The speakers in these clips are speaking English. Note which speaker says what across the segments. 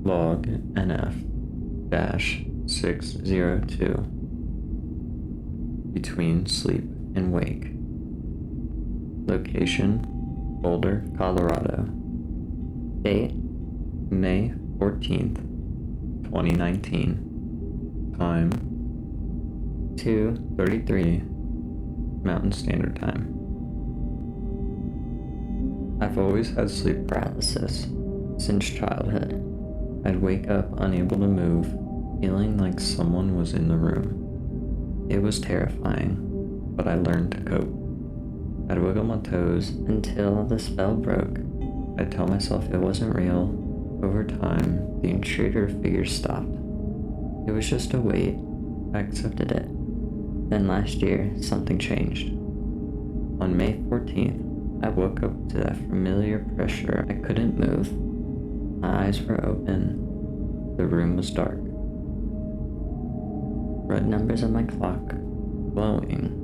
Speaker 1: log NF-602 between sleep and wake. Location, Boulder, Colorado. Date, May 14th, 2019. Time, 2:33 Mountain Standard Time. I've always had sleep paralysis since childhood. I'd wake up unable to move, feeling like someone was in the room. It was terrifying, but I learned to cope. I'd wiggle my toes until the spell broke. I'd tell myself it wasn't real. Over time, the intruder figure stopped. It was just a weight. I accepted it. Then last year, something changed. On May 14th, I woke up to that familiar pressure. I couldn't move. My eyes were open. The room was dark. Red numbers on my clock, glowing.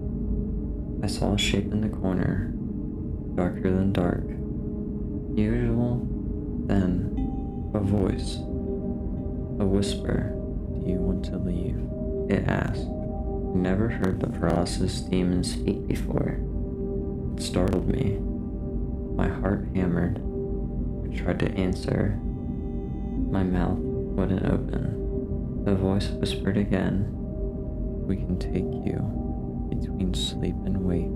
Speaker 1: I saw a shape in the corner, darker than dark. Usual, then a voice. A whisper. Do you want to leave? It asked. I never heard the paralysis demon speak before. It startled me. My heart hammered. I tried to answer. My mouth wouldn't open. The voice whispered again. We can take you between sleep and wake.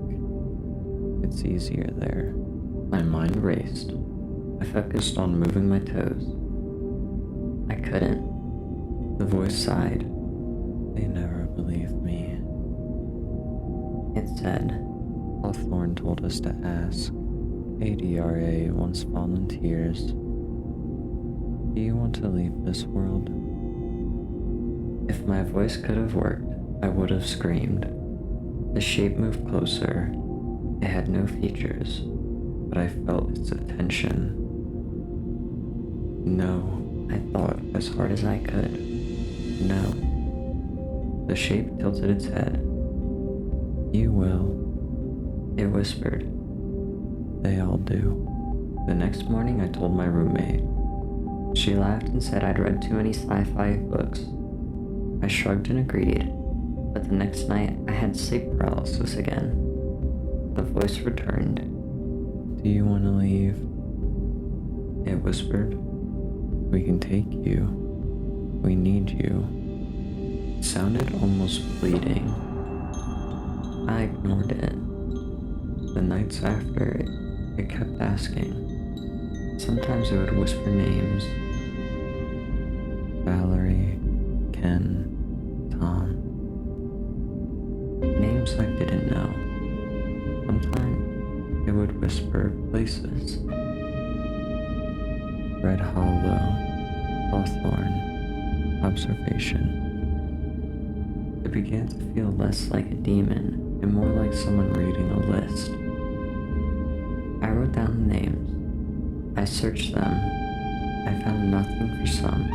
Speaker 1: It's easier there. My mind raced. I focused on moving my toes. I couldn't. The voice sighed. They never believed me. It said, Hawthorn told us to ask. ADRA wants volunteers. Do you want to leave this world? If my voice could have worked, I would have screamed. The shape moved closer. It had no features, but I felt its attention. No, I thought as hard as I could. No. The shape tilted its head. You will. It whispered. They all do. The next morning I told my roommate. She laughed and said I'd read too many sci-fi books. I shrugged and agreed, but the next night I had sleep paralysis again. The voice returned. Do you want to leave? It whispered. We can take you. We need you. It sounded almost pleading. I ignored it. The nights after, it kept asking. Sometimes it would whisper names. Valerie, Ken, Tom. Names I didn't know. Sometimes it would whisper places. Red Hollow, Hawthorn, Observation. It began to feel less like a demon and more like someone reading a list. I wrote down the names. I searched them. I found nothing for some.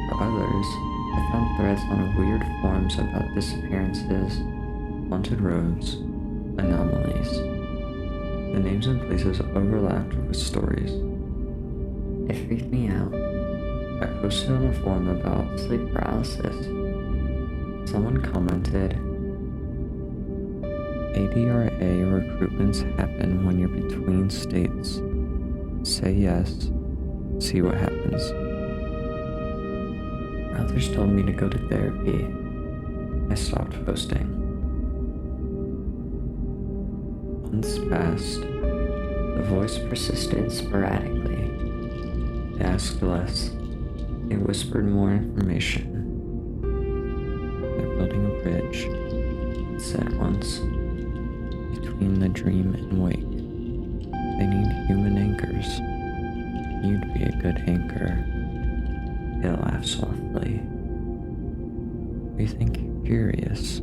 Speaker 1: For others, I found threads on weird forums about disappearances, haunted roads, anomalies. The names and places overlapped with stories. It freaked me out. I posted on a forum about sleep paralysis. Someone commented, ADRA recruitments happen when you're between states. Say yes, see what happens. Others told me to go to therapy. I stopped posting. Months passed. The voice persisted sporadically. It asked less. It whispered more information. They're building a bridge, it said once, between the dream and wake. They need human anchors. You'd be a good anchor. It laughed softly. We think you're curious.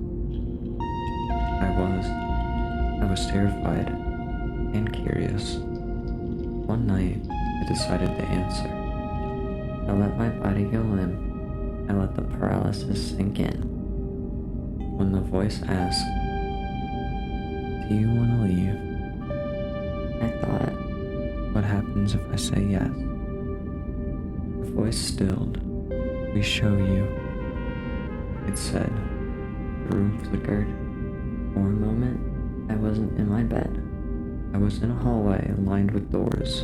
Speaker 1: I was terrified and curious. One night, I decided to answer. I let my body go limp. I let the paralysis sink in. When the voice asked, do you want to leave? I thought, what happens if I say yes? The voice stilled. "We show you," it said. The room flickered. For a moment, I wasn't in my bed. I was in a hallway lined with doors.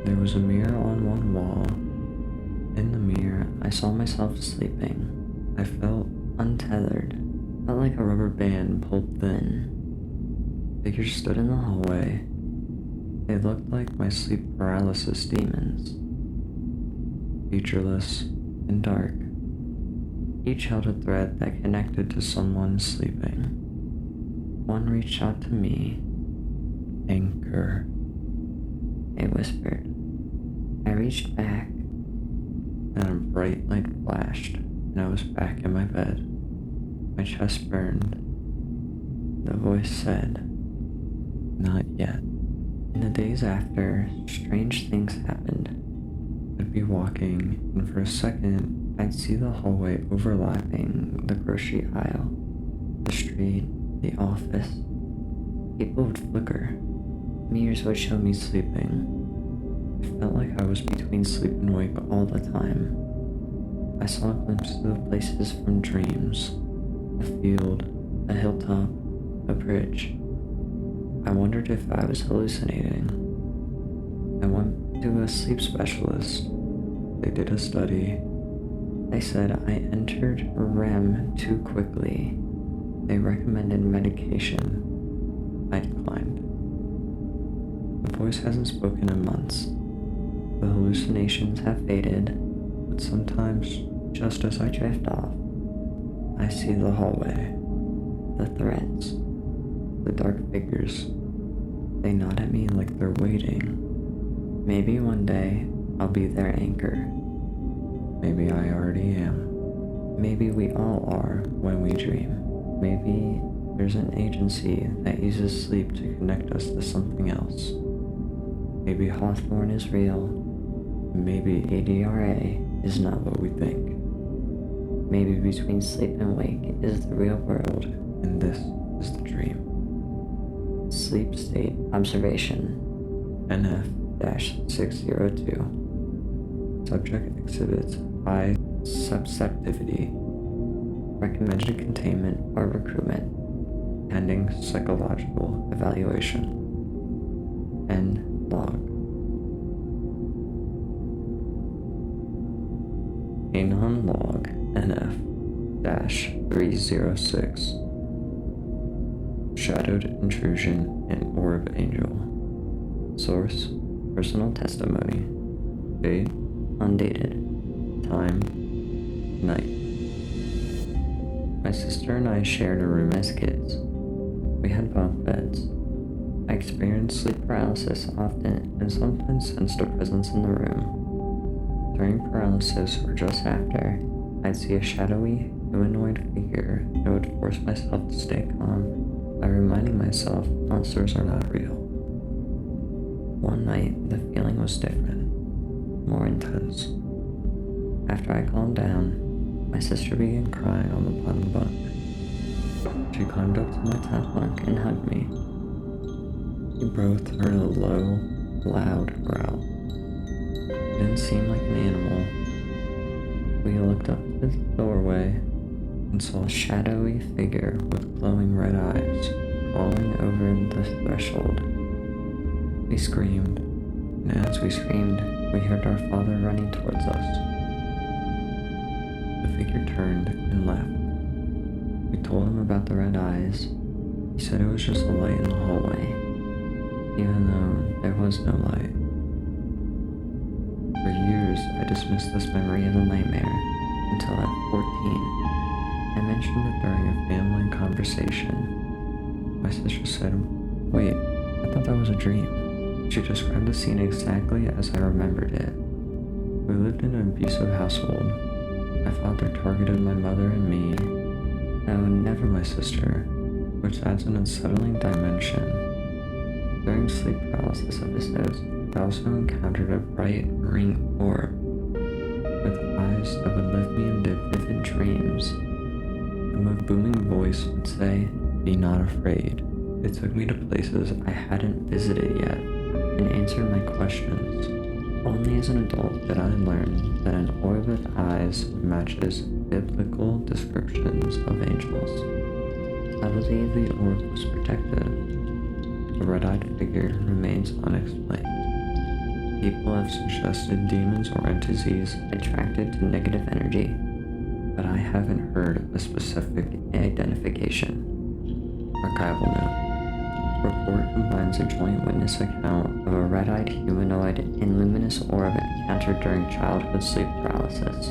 Speaker 1: There was a mirror on one wall. In the mirror, I saw myself sleeping. I felt untethered, felt like a rubber band pulled thin. Figures stood in the hallway. They looked like my sleep paralysis demons. Featureless and dark. Each held a thread that connected to someone sleeping. One reached out to me. "Anchor," they whispered. I reached back. Then a bright light flashed, and I was back in my bed. My chest burned. The voice said, "Not yet." In the days after, strange things happened. I'd be walking, and for a second, I'd see the hallway overlapping the grocery aisle, the street, the office. People would flicker. Mirrors would show me sleeping. I felt like I was between sleep and wake all the time. I saw glimpses of places from dreams. A field, a hilltop, a bridge. I wondered if I was hallucinating. I went to a sleep specialist. They did a study. They said I entered REM too quickly. They recommended medication. I declined. The voice hasn't spoken in months. The hallucinations have faded, but sometimes, just as I drift off, I see the hallway, the threads, the dark figures. They nod at me like they're waiting. Maybe one day I'll be their anchor. Maybe I already am. Maybe we all are when we dream. Maybe there's an agency that uses sleep to connect us to something else. Maybe Hawthorn is real. Maybe ADRA is not what we think. Maybe between sleep and wake is the real world, and this is the dream. Sleep state observation NF-602. Subject exhibits high susceptibility. Recommended containment or recruitment, pending psychological evaluation. End log. Anon log NF-306. Shadowed intrusion and orb angel. Source: personal testimony. Date: undated. Time: night. My sister and I shared a room as kids. We had bunk beds. I experienced sleep paralysis often and sometimes sensed a presence in the room. During paralysis or just after, I'd see a shadowy, humanoid figure and would force myself to stay calm by reminding myself monsters are not real. One night, the feeling was different, more intense. After I calmed down, my sister began crying on the bottom bunk. She climbed up to my top bunk and hugged me. We both heard a low, loud growl. It didn't seem like an animal. We looked up to the doorway and saw a shadowy figure with glowing red eyes crawling over the threshold. We screamed, and as we screamed, we heard our father running towards us. The figure turned and left. We told him about the red eyes. He said it was just a light in the hallway, even though there was no light. For years, I dismissed this memory as a nightmare, until at 14, I mentioned it during a family conversation. My sister said, "Wait, I thought that was a dream." She described the scene exactly as I remembered it. We lived in an abusive household. My father targeted my mother and me, no, never my sister, which adds an unsettling dimension. During sleep paralysis episodes, I also encountered a bright ring orb with eyes that would lift me into vivid dreams. And the booming voice would say, "Be not afraid." It took me to places I hadn't visited yet and answered my questions. Only as an adult did I learn that an orb with eyes matches biblical descriptions of angels. I believe the orb was protective. The red-eyed figure remains unexplained. People have suggested demons or entities attracted to negative energy, but I haven't heard a specific identification. Archival note. Report combines a joint witness account of a red-eyed humanoid and luminous orb encountered during childhood sleep paralysis.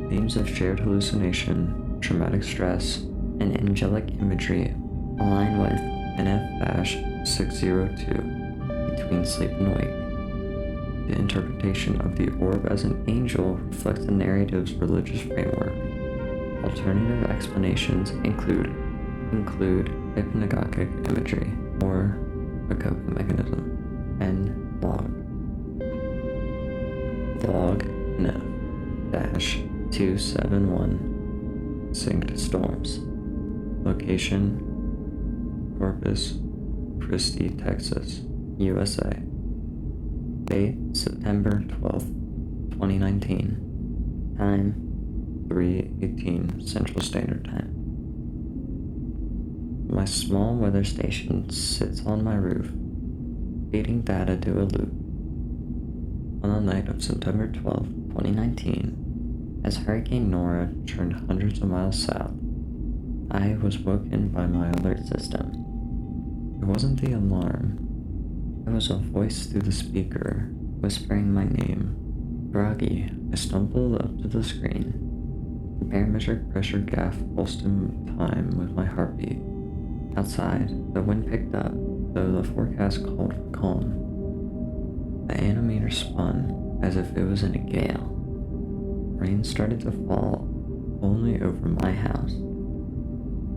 Speaker 1: Themes of shared hallucination, traumatic stress, and angelic imagery align with NF-602 between sleep and wake. The interpretation of the orb as an angel reflects the narrative's religious framework. Alternative explanations include hypnagogic imagery or a coping mechanism, and log. Log NF-271 synced storms. Location: Corpus Christi, Texas, USA. Date: September 12th, 2019. Time: 3:18 Central Standard Time. My small weather station sits on my roof, feeding data to a loop. On the night of September 12th, 2019, as Hurricane Nora churned hundreds of miles south, I was woken by my alert system. It wasn't the alarm. It was a voice through the speaker, whispering my name. Groggy, I stumbled up to the screen. The barometric pressure graph pulsed in time with my heartbeat. Outside, the wind picked up, though the forecast called for calm. The animator spun as if it was in a gale. Rain started to fall only over my house.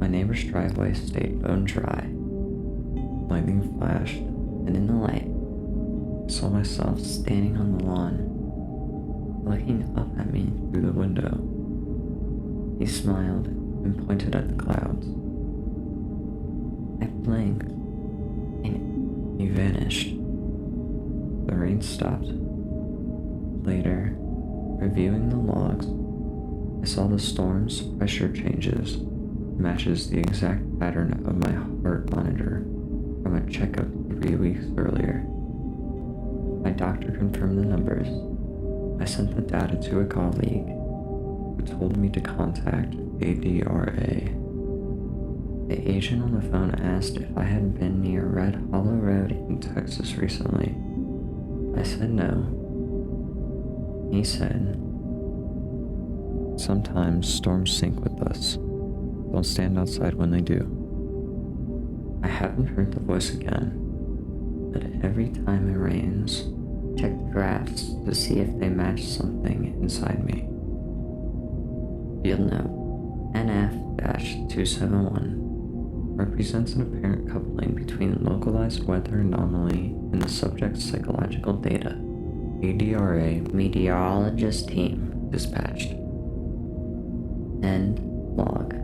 Speaker 1: My neighbor's driveway stayed bone dry. Lightning flashed, and in the light, I saw myself standing on the lawn, looking up at me through the window. He smiled and pointed at the clouds. I blinked, and he vanished. The rain stopped. Later, reviewing the logs, I saw the storm's pressure changes matches the exact pattern of my heart monitor from a checkup 3 weeks earlier. My doctor confirmed the numbers. I sent the data to a colleague who told me to contact ADRA. The agent on the phone asked if I had been near Red Hollow Road in Texas recently. I said no. He said, "Sometimes storms sync with us. Don't stand outside when they do." I haven't heard the voice again, but every time it rains, check the graphs to see if they match something inside me. Field note: NF-271 represents an apparent coupling between localized weather anomaly and the subject's psychological data. ADRA meteorologist team dispatched. End log.